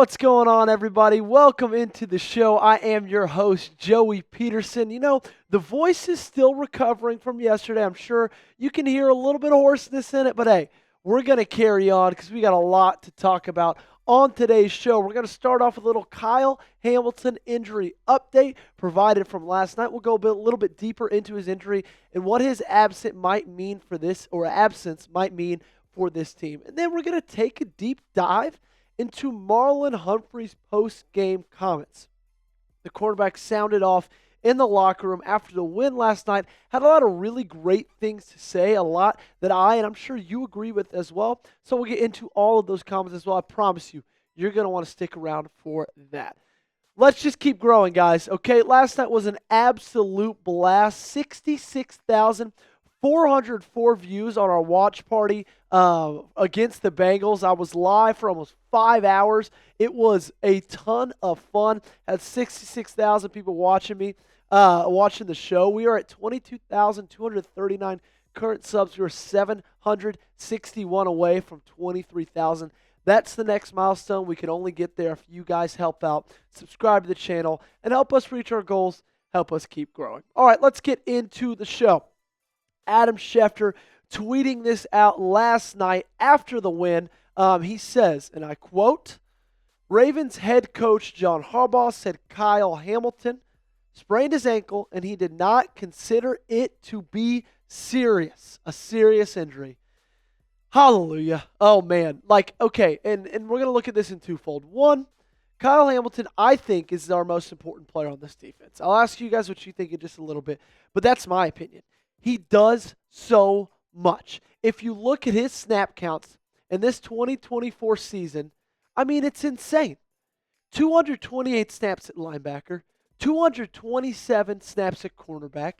What's going on, everybody? Welcome into the show. I am your host, Joey Peterson. The voice is still recovering from yesterday. I'm sure you can hear a little bit of hoarseness in it, but hey, we're going to carry on because we got a lot to talk about on today's show. We're going to start off with a little Kyle Hamilton injury update provided from last night. We'll go a little bit deeper into his injury and what his absence might mean for this team. And then we're going to take a deep dive into Marlon Humphrey's post-game comments. The quarterback sounded off in the locker room after the win last night, had a lot of really great things to say, a lot that and I'm sure you agree with as well. So we'll get into all of those comments as well. I promise you're going to want to stick around for that. Let's just keep growing, guys. Okay, last night was an absolute blast. 66,404 views on our watch party against the Bengals. I was live for almost 5 hours. It was a ton of fun. Had 66,000 people watching me, watching the show. We are at 22,239 current subs. We are 761 away from 23,000. That's the next milestone. We can only get there if you guys help out, subscribe to the channel, and help us reach our goals, help us keep growing. All right, let's get into the show. Adam Schefter tweeting this out last night after the win. He says, and I quote, Ravens head coach John Harbaugh said Kyle Hamilton sprained his ankle and he did not consider it to be serious, a serious injury. Hallelujah. Oh, man. Okay, and we're going to look at this in twofold. One, Kyle Hamilton, I think, is our most important player on this defense. I'll ask you guys what you think in just a little bit, but that's my opinion. He does so much. If you look at his snap counts in this 2024 season, I mean, it's insane. 228 snaps at linebacker, 227 snaps at cornerback,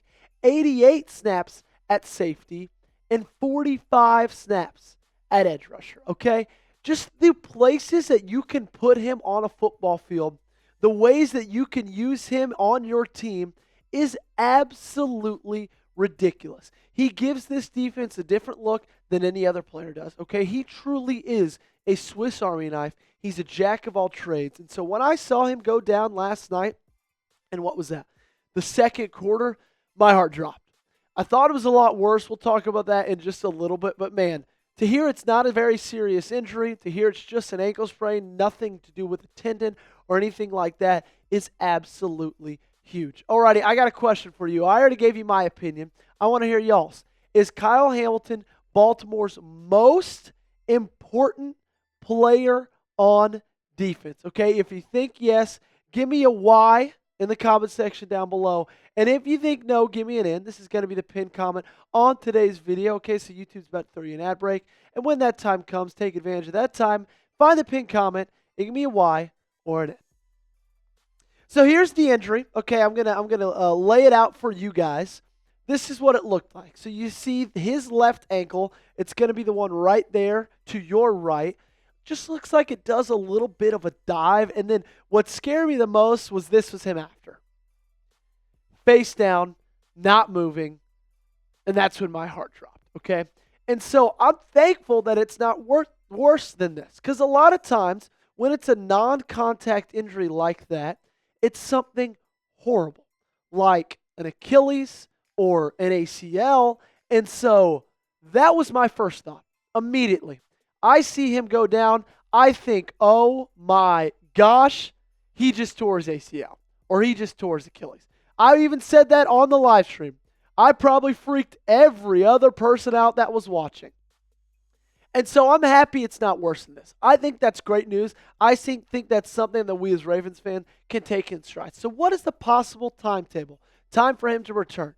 88 snaps at safety, and 45 snaps at edge rusher, okay? Just the places that you can put him on a football field, the ways that you can use him on your team is absolutely ridiculous. He gives this defense a different look than any other player does, okay? He truly is a Swiss Army knife. He's a jack of all trades. And so when I saw him go down last night, and what was that? The second quarter, my heart dropped. I thought it was a lot worse. We'll talk about that in just a little bit. But, man, to hear it's not a very serious injury, to hear it's just an ankle sprain, nothing to do with a tendon or anything like that, is absolutely huge. Alrighty, I got a question for you. I already gave you my opinion. I want to hear y'all's. Is Kyle Hamilton Baltimore's most important player on defense? Okay, if you think yes, give me a Y in the comment section down below. And if you think no, give me an N. This is going to be the pinned comment on today's video. Okay, so YouTube's about to throw you an ad break. And when that time comes, take advantage of that time. Find the pinned comment and give me a Y or an N. So here's the injury. Okay, I'm gonna lay it out for you guys. This is what it looked like. So you see his left ankle. It's going to be the one right there to your right. Just looks like it does a little bit of a dive. And then what scared me the most was this was him after. Face down, not moving, and that's when my heart dropped, okay? And so I'm thankful that it's not worse than this, because a lot of times when it's a non-contact injury like that, it's something horrible, like an Achilles or an ACL. And so that was my first thought immediately. I see him go down. I think, oh my gosh, he just tore his ACL or he just tore his Achilles. I even said that on the live stream. I probably freaked every other person out that was watching. And so I'm happy it's not worse than this. I think that's great news. I think that's something that we as Ravens fans can take in stride. So what is the possible timetable? Time for him to return.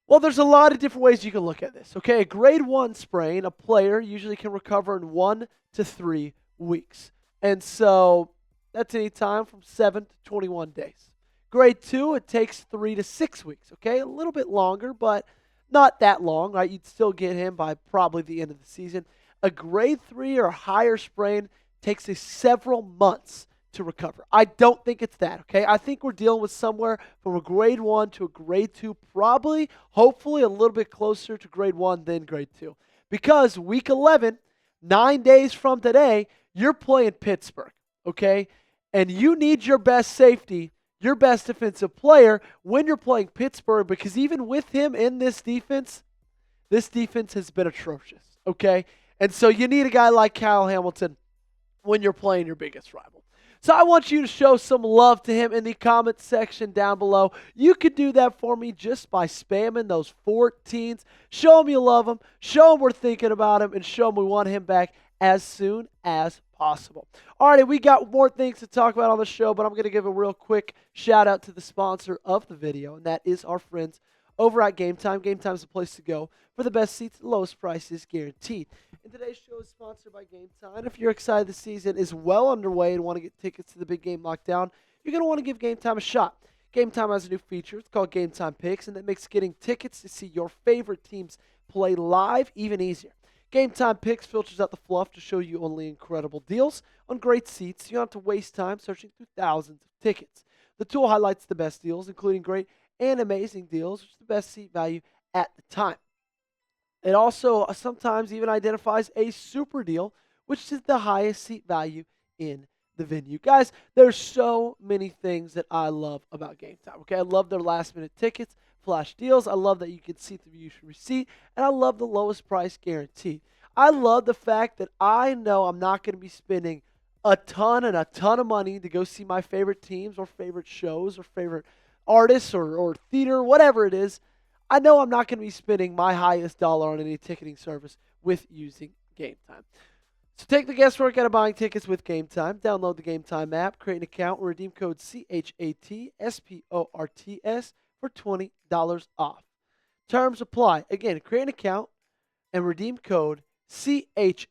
Well, there's a lot of different ways you can look at this. Okay, a grade 1 sprain, a player usually can recover in 1 to 3 weeks. And so that's any time from 7 to 21 days. Grade 2, it takes 3 to 6 weeks. Okay, a little bit longer, but not that long, right? You'd still get him by probably the end of the season. A grade 3 or higher sprain takes several months to recover. I don't think it's that, okay? I think we're dealing with somewhere from a grade 1 to a grade 2, probably, hopefully a little bit closer to grade 1 than grade 2. Because week 11, 9 days from today, you're playing Pittsburgh, okay? And you need your best safety, your best defensive player when you're playing Pittsburgh, because even with him in this defense has been atrocious, okay? And so you need a guy like Kyle Hamilton when you're playing your biggest rival. So I want you to show some love to him in the comment section down below. You could do that for me just by spamming those 14s. Show him you love him, show him we're thinking about him, and show him we want him back as soon as possible. Alrighty, we got more things to talk about on the show, but I'm going to give a real quick shout out to the sponsor of the video, and that is our friends over at Game Time. Game Time is the place to go for the best seats, lowest prices guaranteed. And today's show is sponsored by Game Time. If you're excited the season is well underway and want to get tickets to the big game lockdown, you're going to want to give Game Time a shot. Game Time has a new feature. It's called Game Time Picks, and that makes getting tickets to see your favorite teams play live even easier. Game Time Picks filters out the fluff to show you only incredible deals on great seats. You don't have to waste time searching through thousands of tickets. The tool highlights the best deals, including great and amazing deals, which is the best seat value at the time. It also sometimes even identifies a super deal, which is the highest seat value in the venue. Guys, there's so many things that I love about Game Time. Okay, I love their last-minute tickets, flash deals. I love that you can see the view receipt, and I love the lowest price guarantee. I love the fact that I know I'm not going to be spending a ton of money to go see my favorite teams or favorite shows or favorite artists or theater, whatever it is. I know I'm not going to be spending my highest dollar on any ticketing service with using Game Time. So take the guesswork out of buying tickets with Game Time. Download the Game Time app, create an account, and redeem code CHATSPORTS for $20 off. Terms apply. Again, create an account and redeem code CHATSPORTS.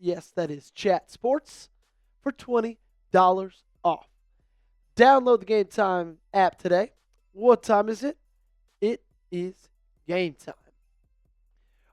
Yes, that is Chat Sports for $20 off. Download the Game Time app today. What time is it? It is game time.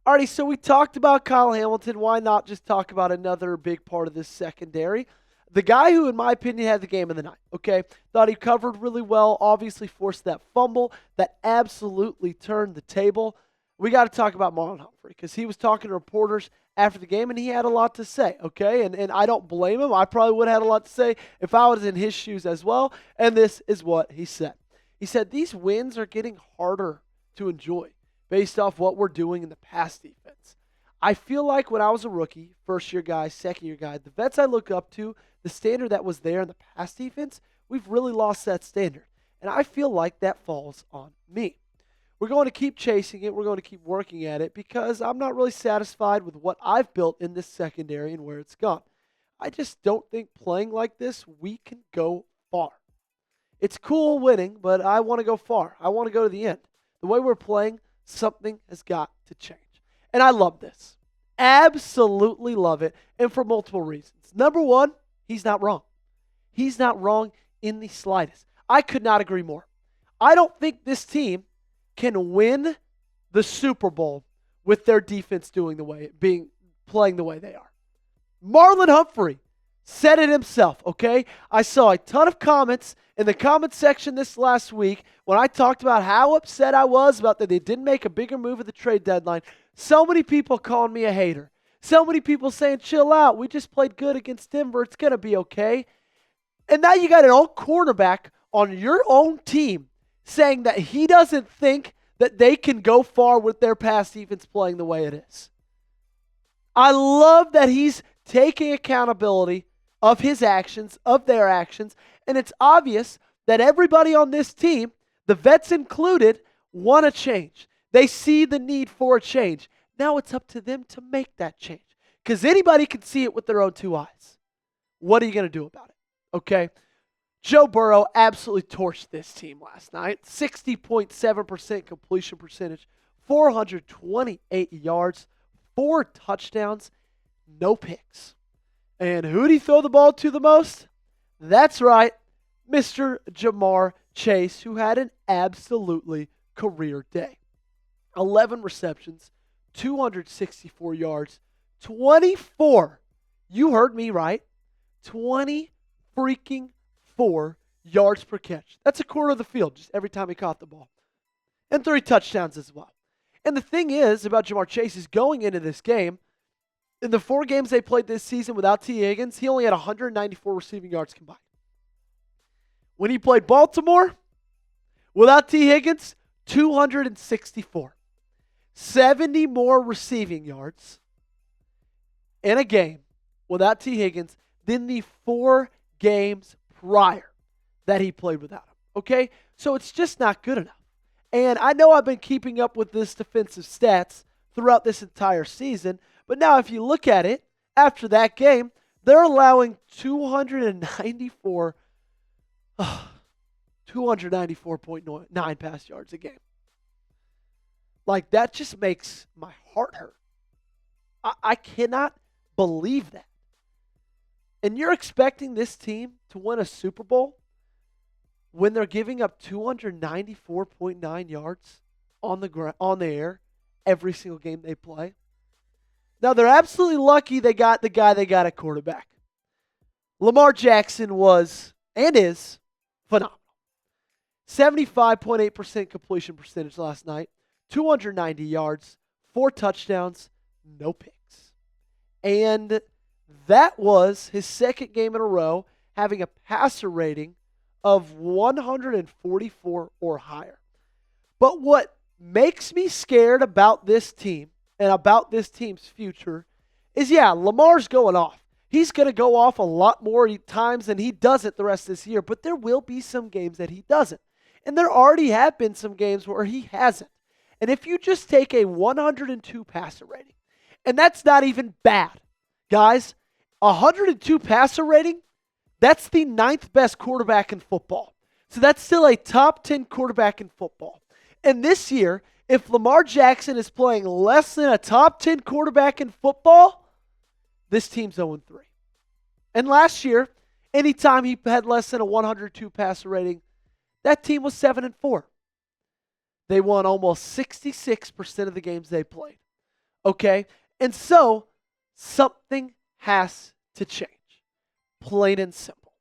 Alrighty, so we talked about Kyle Hamilton. Why not just talk about another big part of this secondary? The guy who, in my opinion, had the game of the night, okay? Thought he covered really well, obviously forced that fumble that absolutely turned the table. We got to talk about Marlon Humphrey because he was talking to reporters after the game, and he had a lot to say, okay? And I don't blame him. I probably would have had a lot to say if I was in his shoes as well, and this is what he said. He said, these wins are getting harder to enjoy based off what we're doing in the pass defense. I feel like when I was a rookie, first-year guy, second-year guy, the vets I look up to, the standard that was there in the pass defense, we've really lost that standard. And I feel like that falls on me. We're going to keep chasing it. We're going to keep working at it because I'm not really satisfied with what I've built in this secondary and where it's gone. I just don't think playing like this, we can go far. It's cool winning, but I want to go far. I want to go to the end. The way we're playing, something has got to change. And I love this. Absolutely love it, and for multiple reasons. Number one, he's not wrong. He's not wrong in the slightest. I could not agree more. I don't think this team can win the Super Bowl with their defense playing the way they are. Marlon Humphrey said it himself, okay? I saw a ton of comments in the comment section this last week when I talked about how upset I was about that they didn't make a bigger move at the trade deadline. So many people calling me a hater. So many people saying, chill out. We just played good against Denver. It's going to be okay. And now you got an old cornerback on your own team saying that he doesn't think that they can go far with their pass defense playing the way it is. I love that he's taking accountability of his actions, of their actions, and it's obvious that everybody on this team, the vets included, want a change. They see the need for a change. Now it's up to them to make that change because anybody can see it with their own two eyes. What are you going to do about it? Okay? Joe Burrow absolutely torched this team last night. 60.7% completion percentage, 428 yards, 4 touchdowns, no picks. And who did he throw the ball to the most? That's right, Mr. Ja'Marr Chase, who had an absolutely career day. 11 receptions, 264 yards, 24. You heard me right. 20 freaking 4 yards per catch. That's a quarter of the field just every time he caught the ball. And 3 touchdowns as well. And the thing is about Ja'Marr Chase is going into this game, In the 4 games they played this season without T. Higgins, he only had 194 receiving yards combined. When he played Baltimore, without T. Higgins, 264. 70 more receiving yards in a game without T. Higgins than the 4 games prior that he played without him. Okay? So it's just not good enough. And I know I've been keeping up with this defensive stats throughout this entire season, but now if you look at it, after that game, they're allowing 294.9 pass yards a game. Like, that just makes my heart hurt. I cannot believe that. And you're expecting this team to win a Super Bowl when they're giving up 294.9 yards on the air every single game they play? Now, they're absolutely lucky they got the guy they got at quarterback. Lamar Jackson was, and is, phenomenal. 75.8% completion percentage last night, 290 yards, 4 touchdowns, no picks. And that was his second game in a row having a passer rating of 144 or higher. But what makes me scared about this team and about this team's future is, Lamar's going off. He's going to go off a lot more times than he doesn't the rest of this year, but there will be some games that he doesn't. And there already have been some games where he hasn't. And if you just take a 102 passer rating, and that's not even bad, guys, 102 passer rating, that's the 9th best quarterback in football. So that's still a top 10 quarterback in football. And this year, if Lamar Jackson is playing less than a top 10 quarterback in football, this team's 0-3. And last year, anytime he had less than a 102 passer rating, that team was 7-4. They won almost 66% of the games they played. Okay? And so, something has to change. Plain and simple.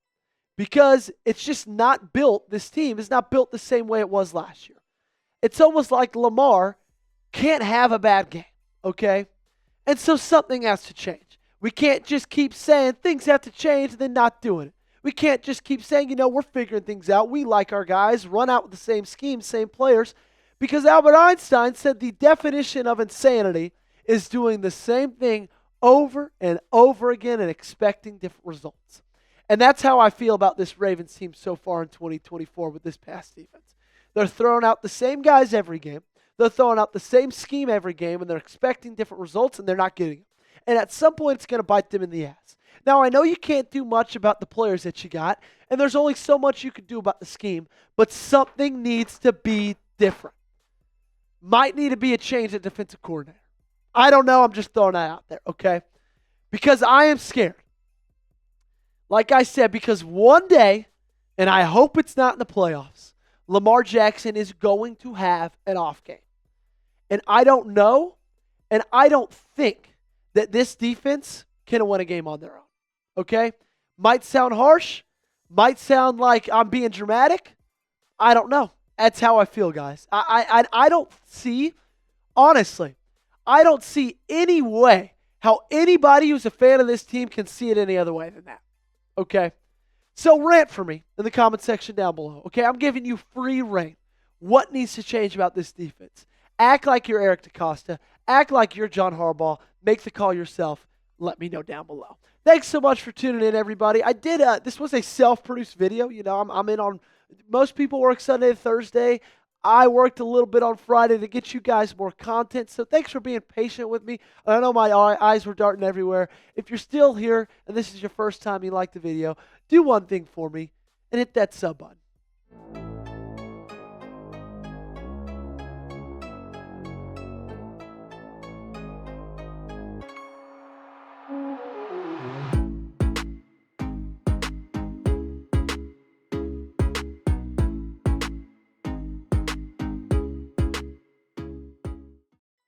Because it's just not built, this team is not built the same way it was last year. It's almost like Lamar can't have a bad game, okay? And so something has to change. We can't just keep saying things have to change and then not doing it. We can't just keep saying, we're figuring things out. We like our guys, run out with the same scheme, same players. Because Albert Einstein said the definition of insanity is doing the same thing over and over again and expecting different results. And that's how I feel about this Ravens team so far in 2024 with this pass defense. They're throwing out the same guys every game. They're throwing out the same scheme every game, and they're expecting different results, and they're not getting them. And at some point, it's going to bite them in the ass. Now, I know you can't do much about the players that you got, and there's only so much you can do about the scheme, but something needs to be different. Might need to be a change at defensive coordinator. I don't know. I'm just throwing that out there, okay? Because I am scared. Like I said, because one day, and I hope it's not in the playoffs, Lamar Jackson is going to have an off game. And I don't know, and I don't think that this defense can win a game on their own, okay? Might sound harsh. Might sound like I'm being dramatic. I don't know. That's how I feel, guys. I don't see, honestly, I don't see any way how anybody who's a fan of this team can see it any other way than that. Okay? So rant for me in the comment section down below. Okay? I'm giving you free reign. What needs to change about this defense? Act like you're Eric DeCosta. Act like you're John Harbaugh. Make the call yourself. Let me know down below. Thanks so much for tuning in, everybody. I did, this was a self-produced video. I'm in on, most people work Sunday to Thursday. I worked a little bit on Friday to get you guys more content. So thanks for being patient with me. I know my eyes were darting everywhere. If you're still here and this is your first time you like the video, do one thing for me and hit that sub button.